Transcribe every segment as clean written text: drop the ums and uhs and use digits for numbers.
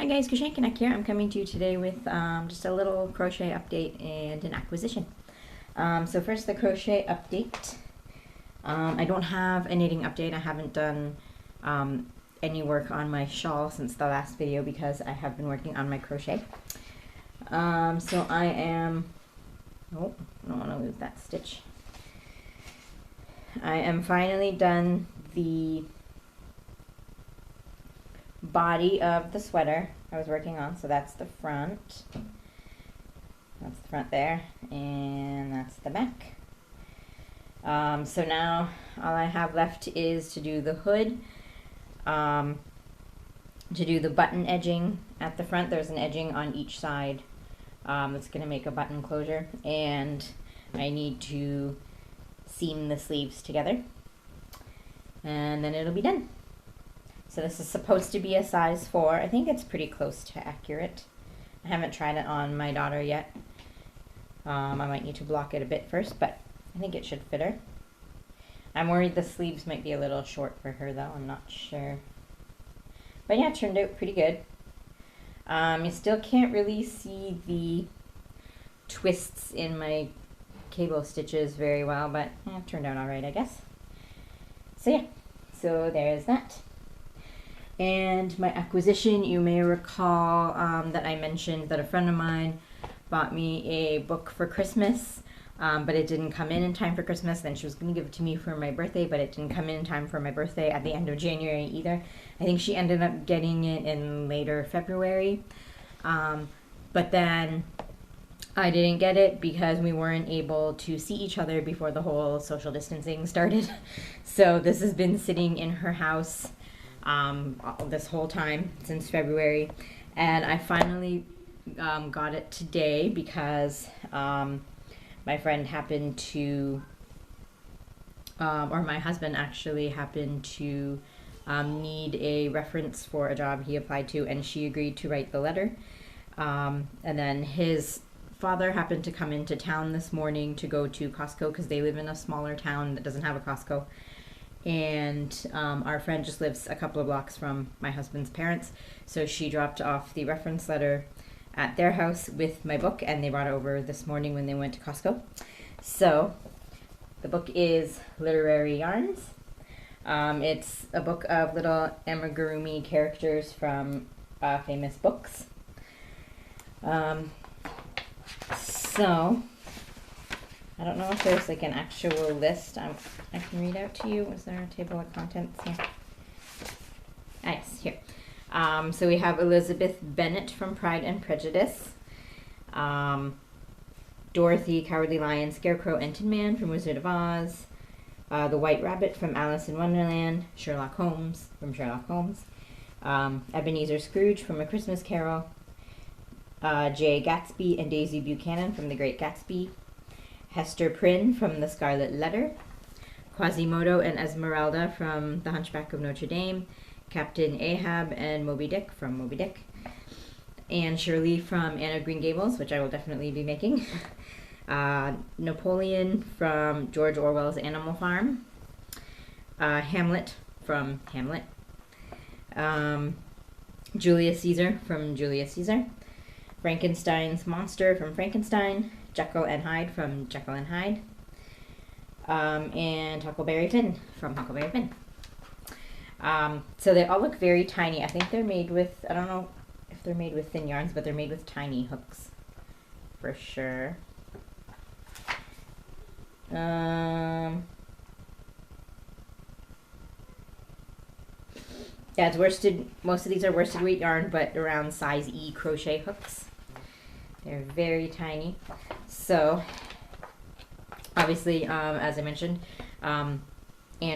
Hi guys, Crochet Connect here. I'm coming to you today with just a little crochet update and an acquisition. So first the crochet update. I don't have a knitting update. I haven't done any work on my shawl since the last video because I have been working on my crochet. So I am, oh, I don't want to lose that stitch. I am finally done the body of the sweater I was working on. So that's the front. That's the front there, and that's the back. So now all I have left is to do the hood, to do the button edging at the front. There's an edging on each side that's going to make a button closure, and I need to seam the sleeves together, and then it'll be done. So this is supposed to be a size 4. I think it's pretty close to accurate. I haven't tried it on my daughter yet. I might need to block it a bit first, but I think it should fit her. I'm worried the sleeves might be a little short for her though, I'm not sure. But yeah, it turned out pretty good. You still can't really see the twists in my cable stitches very well, but it turned out alright, I guess. So yeah, so there's that. And my acquisition, you may recall that I mentioned that a friend of mine bought me a book for Christmas, but it didn't come in time for Christmas. Then she was going to give it to me for my birthday, but it didn't come in time for my birthday at the end of January either. I think she ended up getting it in later February, but then I didn't get it because we weren't able to see each other before the whole social distancing started. So this has been sitting in her house this whole time since February, and I finally got it today because my friend happened to, or my husband actually happened to need a reference for a job he applied to, and she agreed to write the letter. And then his father happened to come into town this morning to go to Costco because they live in a smaller town that doesn't have a Costco. And our friend just lives a couple of blocks from my husband's parents, so she dropped off the reference letter at their house with my book, and they brought it over this morning when they went to Costco. So the book is Literary Yarns. It's a book of little amigurumi characters from famous books. So I don't know if there's like an actual list I can read out to you. Is there a table of contents here? Nice, here. So we have Elizabeth Bennet from Pride and Prejudice, Dorothy, Cowardly Lion, Scarecrow, and Tin Man from Wizard of Oz, the White Rabbit from Alice in Wonderland, Sherlock Holmes from Sherlock Holmes, Ebenezer Scrooge from A Christmas Carol, Jay Gatsby and Daisy Buchanan from The Great Gatsby, Hester Prynne from The Scarlet Letter, Quasimodo and Esmeralda from The Hunchback of Notre Dame, Captain Ahab and Moby Dick from Moby Dick, Anne Shirley from Anne of Green Gables, which I will definitely be making, Napoleon from George Orwell's Animal Farm, Hamlet from Hamlet, Julius Caesar from Julius Caesar, Frankenstein's monster from Frankenstein, Jekyll and Hyde from Jekyll and Hyde, and Huckleberry Finn from Huckleberry Finn. So they all look very tiny. I think they're made with, I don't know if they're made with thin yarns, but they're made with tiny hooks for sure. Yeah, it's worsted, most of these are worsted weight yarn, but around size E crochet hooks. They're very tiny. So obviously, as I mentioned, Anne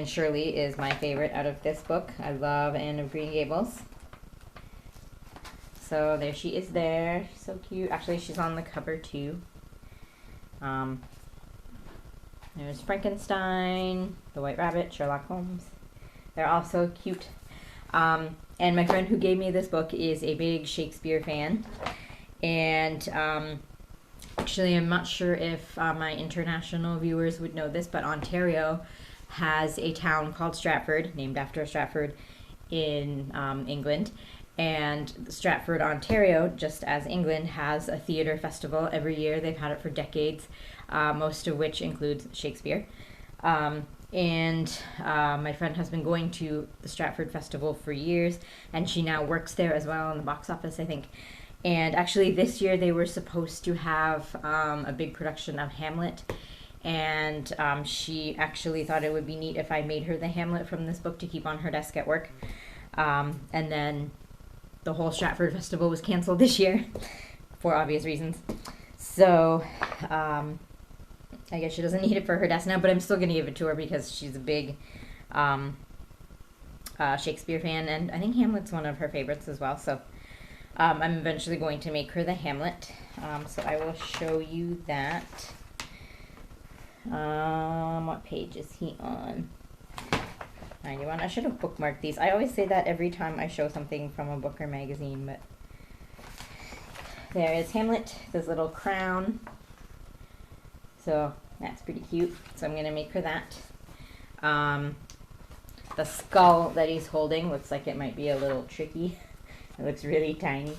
Shirley is my favorite out of this book. I love Anne of Green Gables. So there she is there. She's so cute. Actually, she's on the cover too. There's Frankenstein, the White Rabbit, Sherlock Holmes. They're all so cute. And my friend who gave me this book is a big Shakespeare fan. And actually, I'm not sure if my international viewers would know this, but Ontario has a town called Stratford, named after Stratford in England. And Stratford, Ontario, just as England, has a theatre festival every year. They've had it for decades, most of which includes Shakespeare. My friend has been going to the Stratford Festival for years, and she now works there as well in the box office, I think. And actually this year they were supposed to have a big production of Hamlet, and she actually thought it would be neat if I made her the Hamlet from this book to keep on her desk at work. And then the whole Stratford Festival was canceled this year for obvious reasons. So I guess she doesn't need it for her desk now, but I'm still going to give it to her because she's a big Shakespeare fan, and I think Hamlet's one of her favorites as well. So I'm eventually going to make her the Hamlet. So I will show you that. What page is he on? 91. I should have bookmarked these. I always say that every time I show something from a book or magazine, but there is Hamlet, this little crown. So that's pretty cute. So I'm going to make her that. The skull that he's holding looks like it might be a little tricky. It looks really tiny.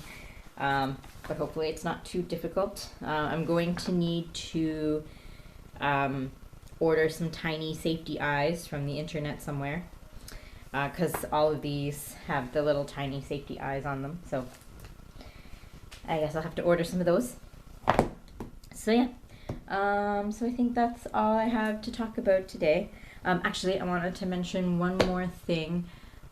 But hopefully it's not too difficult. I'm going to need to order some tiny safety eyes from the internet somewhere, because all of these have the little tiny safety eyes on them. So I guess I'll have to order some of those. So yeah. So I think that's all I have to talk about today. Actually, I wanted to mention one more thing.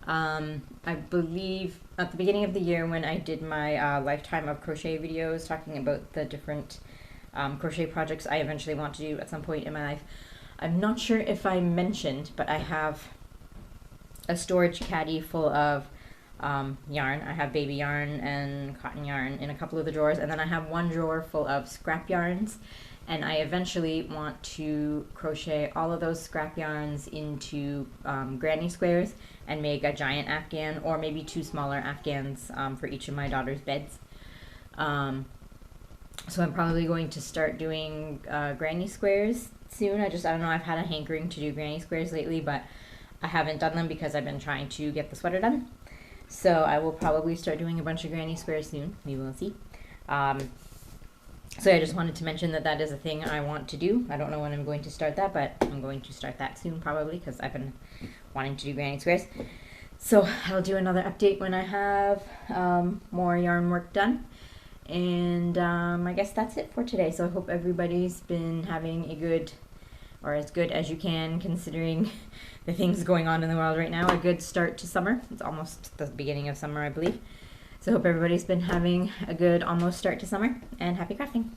I believe at the beginning of the year when I did my lifetime of crochet videos talking about the different crochet projects I eventually want to do at some point in my life, I'm not sure if I mentioned, but I have a storage caddy full of yarn. I have baby yarn and cotton yarn in a couple of the drawers, and then I have one drawer full of scrap yarns, and I eventually want to crochet all of those scrap yarns into granny squares and make a giant afghan, or maybe two smaller afghans for each of my daughter's beds. So I'm probably going to start doing granny squares soon. I don't know, I've had a hankering to do granny squares lately, but I haven't done them because I've been trying to get the sweater done. So I will probably start doing a bunch of granny squares soon. We will see. So I just wanted to mention that that is a thing I want to do. I don't know when I'm going to start that, but I'm going to start that soon probably because I've been wanting to do granny squares. So I'll do another update when I have more yarn work done. And I guess that's it for today. So I hope everybody's been having a good, or as good as you can considering the things going on in the world right now, a good start to summer. It's almost the beginning of summer, I believe. So I hope everybody's been having a good almost start to summer, and happy crafting.